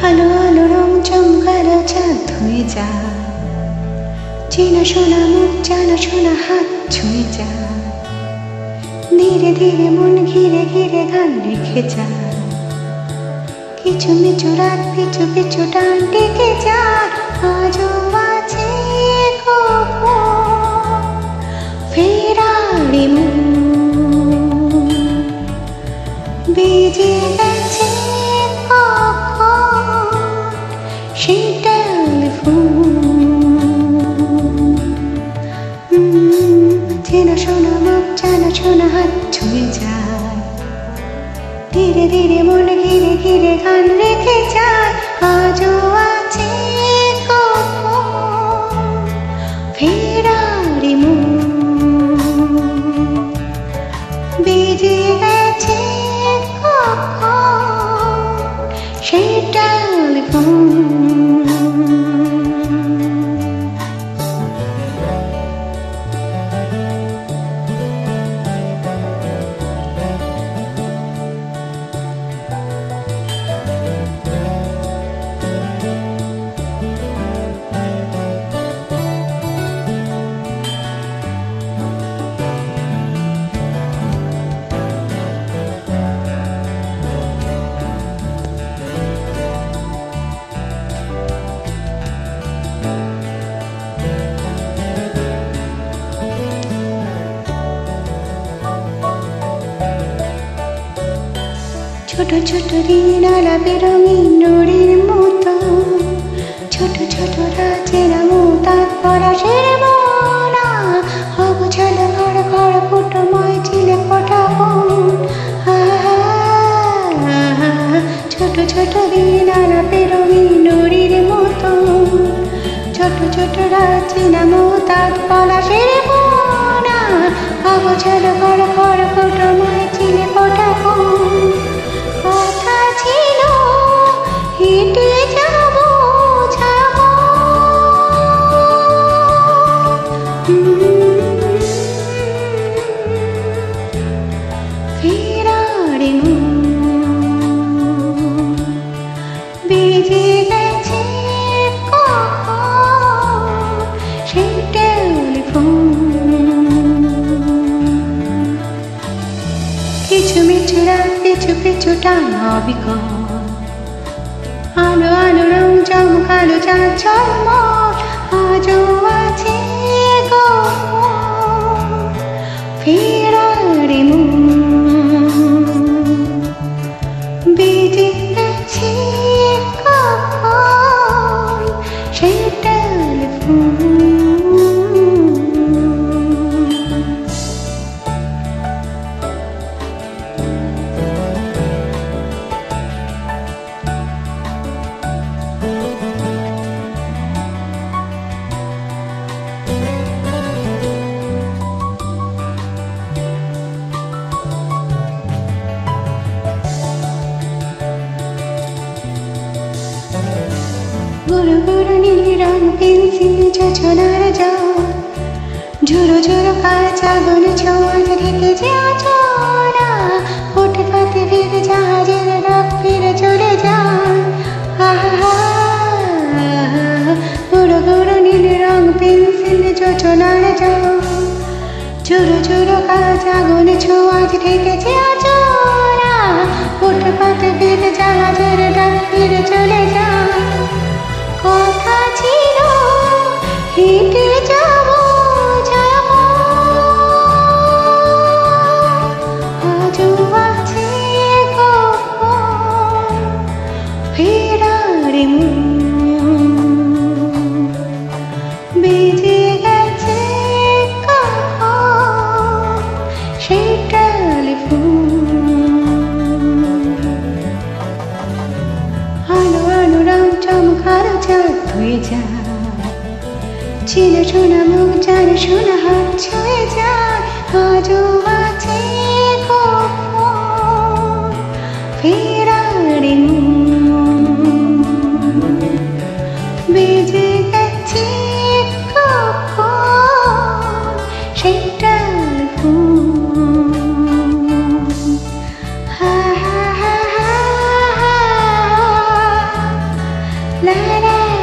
আলো আলো রং চমকালো চাঁদ ধুয়ে যা, চেনা শোনা মুখ জানা শোনা হাত ছুঁয়ে যা, ধীরে ধীরে মন ঘিরে ঘিরে গান রেখে যা, কিছু মিছু রাত পিছু পিছু টান ডেকে যা, আজও আছে ফেরারি মন বেজে গেছে সেই টেলিফোন, চেনা শোনা মুখ জানা শোনা হাত ছুঁয়ে যায়, ধীরে ধীরে মন ঘিরে ঘিরে গান রেখে যায়, আজও আছে ফেরারি মন বেজে গেছে সেই টেলিফোন। ছোট ছোট দিন আলাপে রঙিন নড়ির মতো, ছোট ছোট রাতের তাঁত পরাশের বোনা, অগোছাল ঘর ঘর ফুটময় ছিলে ফোটা বোন, ছোট ছোট দিন আলাপে রঙিন নড়ির মতো, ছোট ছোট রাতের তাঁত পরাশের বোনা, অগোছাল ঘর ঘর ফুটময় ছিলে ফোটা বোন, কথা ছিল হেঁটে যাব যাব, ফেরারি মন বেজে গেছে সেই টেলিফোন, কিছু মিছু রাত পিছু পিছু টান অবিকল, আলো আলো রং চমকালো চাঁদ ঝলমল, আজও আছে ফেরারি মন বেজে গেছে সেই টেলিফোন। গুরু গুরু নীল রং পেন্সিল যোজনার জল, ঝুরো ঝুরো কাঁচা গুন ছোঁয়াচ ঢেকে যে আচরা, ফুটপাতে ফিরে জাহাজের ডাক ফিরে চলে যায়, গুরু গুরু নীল রং পেন্সিল যোজনার জল, চুরো চুরো কাজ আগুনে ছোঁয়াজ ঢেকেছে আচরা ফুটপাত বেঁধে জাহাজের ডাক ফিরে চলে যা কথা ছিল হেঁটে যাব যাব আজও আছে কখন ফেরার বেজে গেছে কখন সেই টেলিফোন আলো আলো রং চমকার চাঁদ ধুয়ে যা চেনা শোনা মুখ জানা শোনা হাত ছুঁয়ে যায় আজও আছে কখন ফেরার বেজে গেছে কখন সেই টেলিফোন হা হা হা হা লা লা